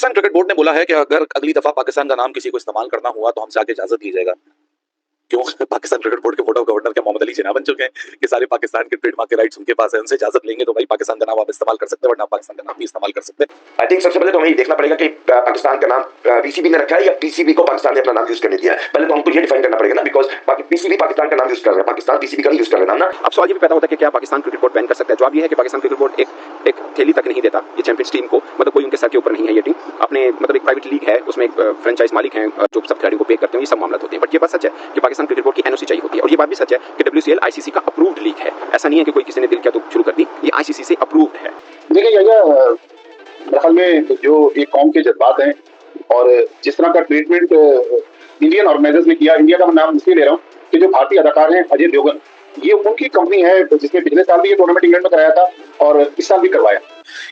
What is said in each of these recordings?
Pakistan cricket board ने बोला है कि अगर अगली दफा पाकिस्तान का नाम किसी को इस्तेमाल करना हुआ तो हमसे आगे इजाजत दी जाएगा। क्यों? पाकिस्तान क्रिकेट बोर्ड के बोर्ड ऑफ गवर्नर के मोहम्मद अली जिन्ना बन चुके हैं कि सारे पाकिस्तान के ट्रेडमार्क के राइट्स उनके पास है, उनसे इजाजत लेंगे तो भाई पाकिस्तान का नाम आप इस्तेमाल कर सकते हैं, वरना पाकिस्तान का नाम भी इस्तेमाल कर सकते हैं। आई थिंक सबसे पहले तो हमें ये देखना पड़ेगा कि पाकिस्तान का नाम पीसीबी ने रखा है या पीसीबी को पाकिस्तान ने अपना नाम यूज करने दिया है। पहले तो हमको ये डिफाइन करना पड़ेगा ना, बिकॉज पीसीबी पाकिस्तान का नाम यूज कर रहा है, पाकिस्तान पीसीबी का नहीं यूज कर रहा है ना। अब सवाल ये भी पैदा होता है कि क्या पाकिस्तान क्रिकेट बोर्ड बैन कर सकता है? जवाब ये है कि पाकिस्तान क्रिकेट बोर्ड एक थैली तक नहीं देता ये चैंपियंस टीम को, मतलब कोई उनके सर के ऊपर नहीं है ये टीम। अपने मतलब एक प्राइवेट लीग है, उसमें एक फ्रेंचाइज मालिक हैं जो सब खिलाड़ियों को पे करते हैं, ये सब मामला होते हैं। बट ये बात सच है कि पाकिस्तान क्रिकेट बोर्ड की एनओसी चाहिए होती है, और ये बात भी सच है कि WCL आईसीसी का अप्रूव्ड लीग है। ऐसा नहीं है कि कोई किसी ने दिल किया तो शुरू कर दी, ये आईसीसी से अप्रूव्ड है। देखिए मेरे ख्याल में जो एक कौम के जज्बात हैं और जिस तरह का ट्रीटमेंट इंडियन ऑर्गेनाइजर्स ने किया, इंडिया का मैं नाम इसलिए ले रहा हूँ कि जो भारतीय अदाकार हैं अजय देवगन, ये उनकी कंपनी है जिसने पिछले साल भी ये टूर्नामेंट इंग्लैंड में कराया था और इस साल भी करवाया।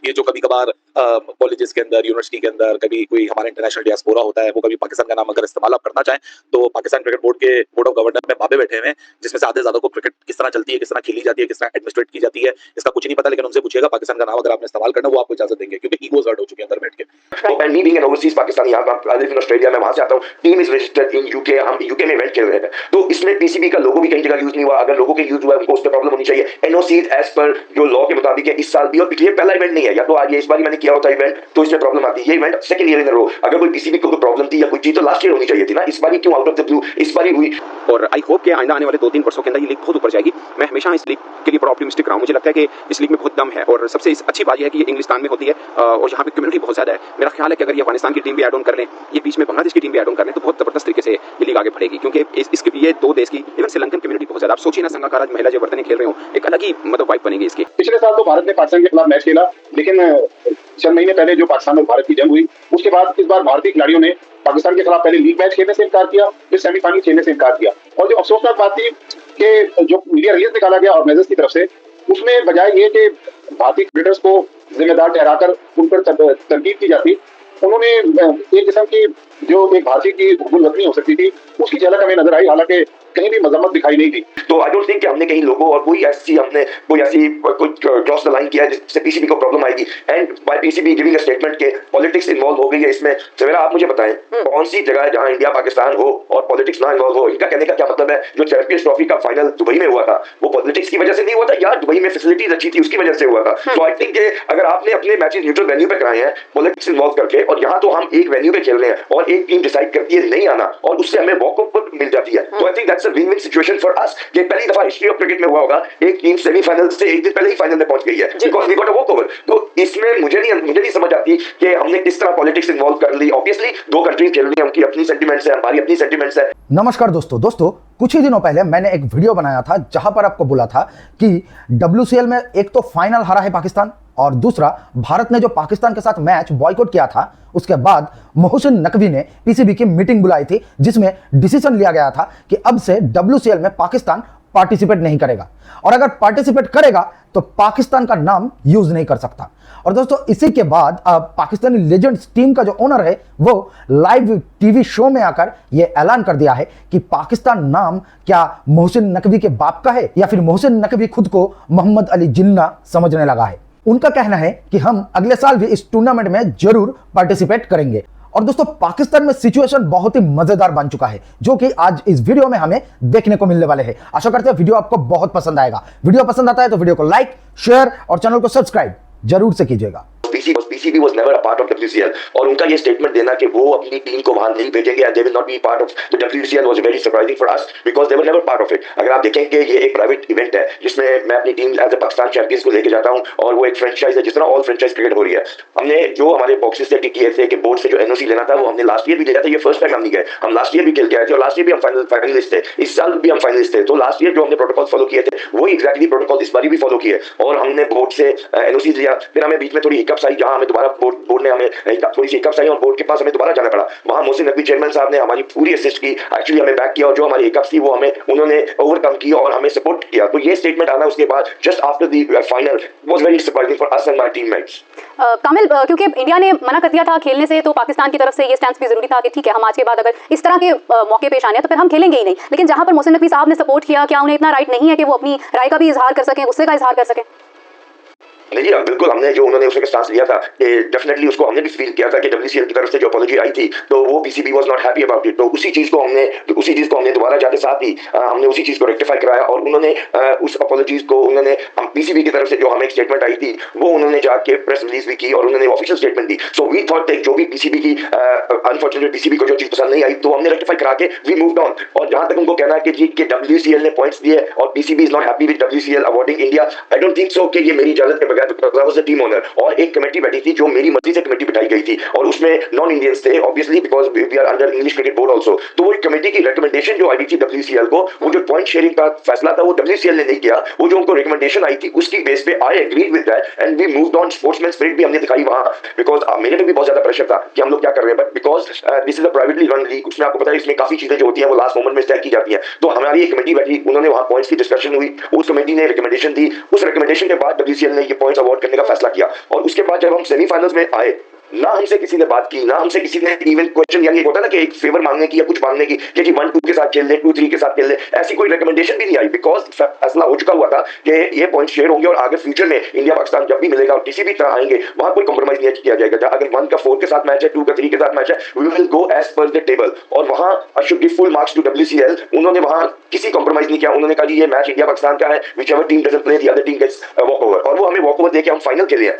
ये जो कभी कभार कॉलेजेस के अंदर, यूनिवर्सिटी के अंदर कभी कोई हमारा इंटरनेशनल डियास्पोरा होता है, वो कभी पाकिस्तान का नाम अगर इस्तेमाल आप करना चाहें तो पाकिस्तान क्रिकेट बोर्ड के बोर्ड ऑफ गवर्नर में बाबे बैठे हुए हैं जिसमें से आधे ज्यादा को क्रिकेट किस तरह चलती है, किस तरह खेली जाती है, किस तरह एडमिनिस्ट्रेट की जाती है, इसका कुछ नहीं पता। लेकिन उनसे पूछिएगा पाकिस्तान का नाम अगर आपने इस्तेमाल करना, वो आपको इजाजत देंगे क्योंकि ईगोज हर्ट हो चुके हैं अंदर बैठ के। तो and me being an overseas Pakistani, I live in Australia, मैं वहां से आता हूं, team is registered in UK, हम यूके में इवेंट खेल रहे हैं, तो इसमें पीसीबी का लोगो भी कहीं जगह यूज नहीं हुआ। अगर लोगों के यूज हुआ उनको उस पर प्रॉब्लम होनी चाहिए। एनओसीज एज पर जो लॉ के मुताबिक है इस साल भी, और ये पहला इवेंट नहीं है, या तो आज ये इस बार मैंने किया होता इवेंट तो इसमें प्रॉब्लम आती है। ये इवेंट सेकंड ईयर इन अ रो, अगर कोई पीसीबी को प्रॉब्लम थी या कोई चीज तो लास्ट ईयर होनी चाहिए थी ना, इस बार क्यों आउट ऑफ द ब्लू इस बार हुई। और आई होप कि आइंदा आने वाले 2-3 वर्षों के अंदर ये लीग बहुत ऊपर जाएगी। मैं हमेशा इस लीग के लिए बड़ा ऑप्टिमिस्टिक रहा हूं। मुझे लगता है कि इस लीग में बहुत दम है, और सबसे अच्छी बात यह है कि ये इंग्लिस्तान में होती है और यहाँ पे कम्युनिटी बहुत ज्यादा है। मेरा ख्याल है कि अगर ये अफगानिस्तान की टीम भी ऐड ऑन कर लें, ये बीच में बांग्लादेश की टीम भी ऐड ऑन कर लें, तो बहुत जबरदस्त तरीके से ये लीग आगे बढ़ेगी, क्योंकि इसके ये दो देश की, इवन श्रीलंकन कम्युनिटी बहुत ज्यादा। आप सोचिए ना, संगाकारा महिला जब वर्तनी खेल रहे हो, एक अलग ही मतलब वाइब बनेगी इसकी। पिछले साल तो भारत ने पाकिस्तान के खिलाफ मैच खेला, लेकिन चंद महीने पहले जो पाकिस्तान और भारत की जंग हुई, उसके बाद इस बार भारतीय खिलाड़ियों ने पाकिस्तान के खिलाफ पहले लीग मैच खेलने से इनकार किया, फिर सेमीफाइनल खेलने से इनकार किया। और जो अफसोसनाक बात थी कि जो मीडिया रिलीज निकाला गया ऑर्गेनाइजर्स की तरफ से, उसमें बजाय ये कि भारतीय क्रिकेटर्स को जिम्मेदार ठहराकर उन पर तनकीद की जाती, उन्होंने एक किस्म की जो एक भारतीय की गुणवत्ता हो सकती थी उसकी झलक हमें नजर आई, हालांकि कहीं भी मजम्मत दिखाई नहीं दी। तो आई डोंट थिंक कि हमने कहीं लोगों और कोई ऐसी क्रॉस द लाइन किया जिससे पीसीबी को प्रॉब्लम आएगी। And by PCB giving a statement के पॉलिटिक्स इन्वॉल्व हो गई है इसमें। सवेरा आप मुझे बताएं कौन सी जगह है जहां इंडिया पाकिस्तान हो और पॉलिटिक्स ना इन्वॉल्व हो? इनका कहने का क्या मतलब है? जो चैंपियंस ट्रॉफी का फाइनल दुबई में हुआ था वो पॉलिटिक्स की वजह से नहीं हुआ था, या दुबई में फैसिलिटीज अच्छी थी उसकी वजह से हुआ था? तो आई थिंक अगर आपने अपने मैचेस न्यूट्रल वेन्यू पे कराए हैं पॉलिटिक्स इन्वॉल्व करके, और यहाँ तो हम एक वेन्यू पे खेल रहे हैं और एक टीम डिसाइड करती है नहीं आना और उससे हमें वॉकआउट मिल जाती है, तो I think that's a win win situation for us. ये पहली दफा हिस्ट्री ऑफ क्रिकेट में हुआ होगा एक टीम सेमीफाइनल से एक दिन पहले ही फाइनल में पहुंच गई है, because we got a walkover. तो इसमें मुझे नहीं समझ आती कि हमने किस तरह पॉलिटिक्स इन्वॉल्व कर ली। ऑब्वियसली दो कंट्रीज खेल रही हैं, उनकी अपनी सेंटिमेंट्स है, हमारी अपनी सेंटिमेंट्स है। नमस्कार दोस्तों, कुछ ही दिनों पहले मैंने एक वीडियो बनाया था जहां पर आपको बोला था कि WCL में एक तो फाइनल हारा है पाकिस्तान, और दूसरा भारत ने जो पाकिस्तान के साथ मैच बॉयकॉट किया था उसके बाद मोहसिन नकवी ने पीसीबी की मीटिंग बुलाई थी जिसमें डिसीजन लिया गया था कि अब से WCL में पाकिस्तान पार्टिसिपेट नहीं करेगा, और अगर पार्टिसिपेट करेगा तो पाकिस्तान का नाम यूज नहीं कर सकता। और दोस्तों इसी के बाद अब पाकिस्तानी लेजेंड्स टीम का जो ओनर है वो लाइव टीवी शो में आकर यह ऐलान कर दिया है कि पाकिस्तान नाम क्या मोहसिन नकवी के बाप का है या फिर मोहसिन नकवी खुद को मोहम्मद अली जिन्ना समझने लगा है। उनका कहना है कि हम अगले साल भी इस टूर्नामेंट में जरूर पार्टिसिपेट करेंगे। और दोस्तों पाकिस्तान में सिचुएशन बहुत ही मजेदार बन चुका है जो कि आज इस वीडियो में हमें देखने को मिलने वाले हैं। आशा करते हैं वीडियो आपको बहुत पसंद आएगा। वीडियो पसंद आता है तो वीडियो को लाइक, शेयर और चैनल को सब्सक्राइब जरूर से कीजिएगा। PCB was never a part of WCL, और उनका ये स्टेटमेंट देना कि वो अपनी टीम को वहां नहीं भेजेंगे and they will not be part of the WCL was very surprising for us because they were never part of it। अगर आप देखें कि ये एक प्राइवेट इवेंट है जिसमें मैं अपनी team as a Pakistan champions को लेके जाता हूँ, और वो एक फ्रेंचाइज है जिस तरह ऑल फ्रेंचाइज क्रिकेट हो रही है। हमने जो हमारे बॉक्सेस से किए थे कि बोर्ड से जो एनओसी लेना था वो हमने लास्ट ईयर भी लिया था, ये फर्स्ट टाइम हम नहीं गए। हम लास्ट ईयर भी खेल के आए थे और लास्ट ईयर भी हम फाइनलिस्ट थे, इस साल भी हम फाइनलिस्ट थे। तो लास्ट ईयर जो हमने प्रोटोकॉल फॉलो किए थे वही एग्जैक्टली प्रोटोकॉल इस बार भी फॉलो किए, और हमने बोर्ड से एनओसी लिया। फिर हमें बीच में थोड़ी हिकअप्स आई जहां हमें दोबारा बोर्ड ने हमें थोड़ी सी हिकअप्स आई और बोर्ड के पास हमें दोबारा जाना पड़ा। वहां मोहसिन नकवी चेयरमैन साहब ने हमारी पूरी असिस्ट की, एक्चुअली हमें बैक किया, और जो हमारी हिकअप्स थी वो हमें उन्होंने ओवरकम की और हमें सपोर्ट किया। तो ये स्टेटमेंट आना उसके बाद just after the final was very surprising for us and my teammates. Kamil, क्योंकि इंडिया ने मना कर दिया था खेलने से, तो पाकिस्तान की तरफ से ये स्टैंड भी जरूरी था कि ठीक है हम आज के बाद अगर इस तरह के मौके पेश आने तो फिर हम खेलेंगे ही नहीं। लेकिन जहां पर मोहसिन नकवी साहब ने सपोर्ट किया, क्या उन्हें इतना राइट नहीं है कि वो अपनी राय का भी इजहार कर सकें, गुस्से का इजहार कर सकें? नहीं जी, बिल्कुल हमने जो उन्होंने उसमें स्टांस लिया था कि डेफिनेटली उसको हमने भी फील किया था कि डब्ल्यूसीएल की तरफ से जो अपॉलॉजी आई थी तो वो PCB was not happy about it. तो उसी चीज को हमने दोबारा जाके साथ ही हमने उसी चीज को रेक्टिफाई कराया और उन्होंने उस अपॉलॉजीज को उन्होंने पीसीबी की तरफ से जो हमें एक स्टेटमेंट आई थी वो उन्होंने जाके प्रेस रिलीज भी की और उन्होंने ऑफिशियल स्टेटमेंट दी। सो वी थॉट जो भी पीसीबी की अनफॉर्चुनेटली पीसीबी को जो चीज पसंद नहीं आई तो हमने रेक्टिफाई करा के वी मूव्ड ऑन। और जहां तक उनको कहना है कि जी कि डब्ल्यूसीएल ने पॉइंट्स दिए और PCB is not happy with WCL awarding India, I don't think so कि ये मेरी इजाजत के बगैर, because I was the team owner और एक कमेटी बैठी थी जो मेरी मर्जी से कमेटी बिठाई गई थी और उसमें नॉन इंडियंस थे obviously because we are under English cricket board also. तो वो कमेटी की रिकमेंडेशन जो आई थी डब्ल्यूसीएल को, वो जो पॉइंट शेयरिंग का फैसला था वो डब्ल्यूसीएल ने नहीं किया, वो जो उनको रिकमेंडेशन आई थी उसकी बेस पे I agreed with that and we moved on. Sportsman spirit भी हमने दिखाई वहां, बिकॉज मेरे पे भी बहुत ज्यादा प्रेशर था कि हम लोग क्या कर रहे हैं, but because this is a privately run league, उसमें आपको पता है इसमें काफी चीजें जो होती हैं वो लास्ट मोमेंट में तय की जाती हैं। तो हमारी एक कमेटी बैठी, उन्होंने वहां पॉइंट्स की डिस्कशन हुई, उस कमेटी ने रिकमेंडेशन दी, उस रिकमेंडेशन के बाद डब्ल्यूसीएल ने ये पॉइंट्स अवार्ड करने का फैसला किया। और उसके बाद जब हम सेमीफाइनल्स में आए, ना हमसे किसी ने बात की, ना हमसे किसी ने इवन क्वेश्चन, यानी होता है ना कि एक फेवर मांगने की या कुछ मांगने की कि जी 1-2 के साथ खेल ले, 2-3 के साथ खेल ले, ऐसी कोई रिकमेंडेशन भी नहीं आई बिकॉज फैसला हो चुका हुआ था कि ये पॉइंट शेयर होंगे और आगे फ्यूचर में इंडिया पाकिस्तान जब भी मिलेगा और किसी भी तरह आएंगे वहां कोई कॉम्प्रोमाइज नहीं किया जाएगा। अगर 1 का 4 के साथ मैच है, 2 का 3 के साथ मैच है, we will go as per the table. और वहां I should give full marks to WCL, उन्होंने वहां किसी कॉम्प्रोमाइज नहीं किया। उन्होंने कहा जी ये मैच इंडिया पाकिस्तान का है, whichever team doesn't play the other team gets walkover, और वो हमें वॉक ओवर देके हम फाइनल खेले हैं।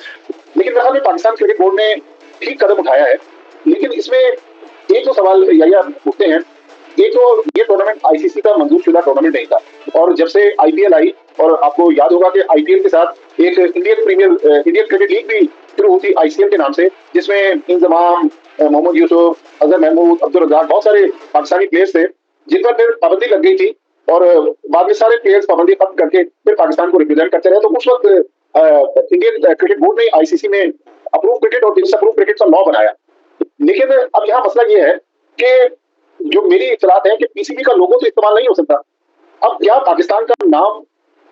लेकिन मेरे ख्याल में पाकिस्तान क्रिकेट बोर्ड ने ठीक कदम उठाया है, लेकिन इसमें एक तो सवाल यही उठते हैं, एक तो ये टूर्नामेंट आईसीसी का मंजूर शुदा टूर्नामेंट नहीं था और जब से आईपीएल आई, और आपको याद होगा कि आईपीएल के साथ एक इंडियन क्रिकेट लीग भी शुरू हुई थी आईसीएल के नाम से, जिसमें इंजमाम, मोहम्मद यूसुफ, अजहर महमूद, अब्दुल रज़ाक, बहुत सारे पाकिस्तानी प्लेयर्स थे जिन पर फिर पाबंदी लग गई थी और बाद में सारे प्लेयर्स पाबंदी खत्म करके फिर पाकिस्तान को रिप्रेजेंट करते रहे। तो उस वक्त इंडियन क्रिकेट बोर्ड ने आईसीसी में अप्रूव क्रिकेट और डिसअप्रूव क्रिकेट का लॉ बनाया। लेकिन अब यहाँ मसला ये है कि जो मेरी इत्तलात है कि पीसीबी का लोगो तो इस्तेमाल नहीं हो सकता। अब क्या पाकिस्तान का नाम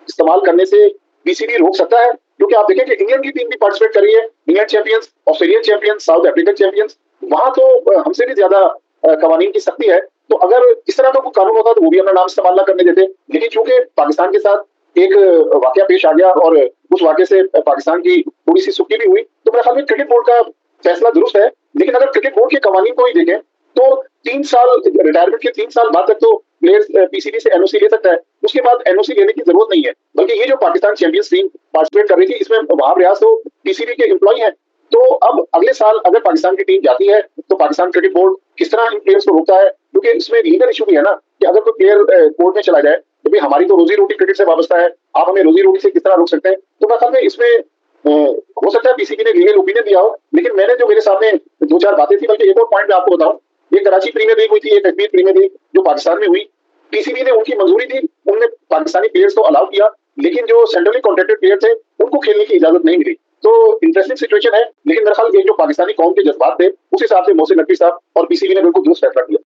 इस्तेमाल करने से पीसीबी रोक सकता है? क्योंकि आप देखें कि इंग्लैंड की टीम भी पार्टिसिपेट कर रही है, England champions, Australian champions, south African champions, वहां तो हमसे भी ज्यादा कवानीन की सख्ती है। तो अगर इस तरह का कोई कानून होता तो वो भी अपना नाम इस्तेमाल ना करने देते। लेकिन चूंकि पाकिस्तान के साथ एक वाकया पेश आ गया और उस वाकये से पाकिस्तान की थोड़ी सी सुक्की भी हुई, तो मेरे ख्याल में क्रिकेट बोर्ड का फैसला दुरुस्त है। लेकिन अगर क्रिकेट बोर्ड के कवानीन को ही देखें तो 3 साल रिटायरमेंट के 3 साल बाद तक तो प्लेयर्स पीसीबी से एनओसी ले सकता है, उसके बाद एनओसी लेने की जरूरत नहीं है। बल्कि ये जो पाकिस्तान चैंपियंस टीम पार्टिसिपेट कर रही थी, इसमें वहाब रियाज तो पीसीबी के एम्प्लॉय हैं। तो अब अगले साल अगर पाकिस्तान की टीम जाती है तो पाकिस्तान क्रिकेट बोर्ड किस तरह इन प्लेयर्स को रोकता है? क्योंकि इसमें लीगल इशू भी है ना कि अगर कोई प्लेयर कोर्ट में चला जाए तो भाई हमारी तो रोजी रोटी क्रिकेट से वाबस्ता है, आप हमें रोजी रोटी से किस तरह रोक सकते हैं? तो मैं ख्याल में इसमें हो सकता है पीसीबी ने लीगल ओपिनियन दिया हो, लेकिन मैंने जो मेरे सामने 2-4 बातें थी, बल्कि एक और पॉइंट मैं आपको बताऊं, ये कराची प्रीमियर लीग हुई थी, एक कश्मीर प्रीमियर लीग जो पाकिस्तान में हुई, पीसीबी ने उनकी मंजूरी दी, उन्होंने पाकिस्तानी प्लेयर्स को अलाउ किया, लेकिन जो सेंट्रली कॉन्ट्रैक्टेड प्लेयर थे उनको खेलने की इजाजत नहीं मिली। तो इंटरेस्टिंग सिचुएशन है, लेकिन मेरे ख्याल ये जो पाकिस्तानी कौम के जज्बात थे उस हिसाब से मोहसिन नकवी साहब और पीसीबी ने बिल्कुल दुरुस्त फैसला किया।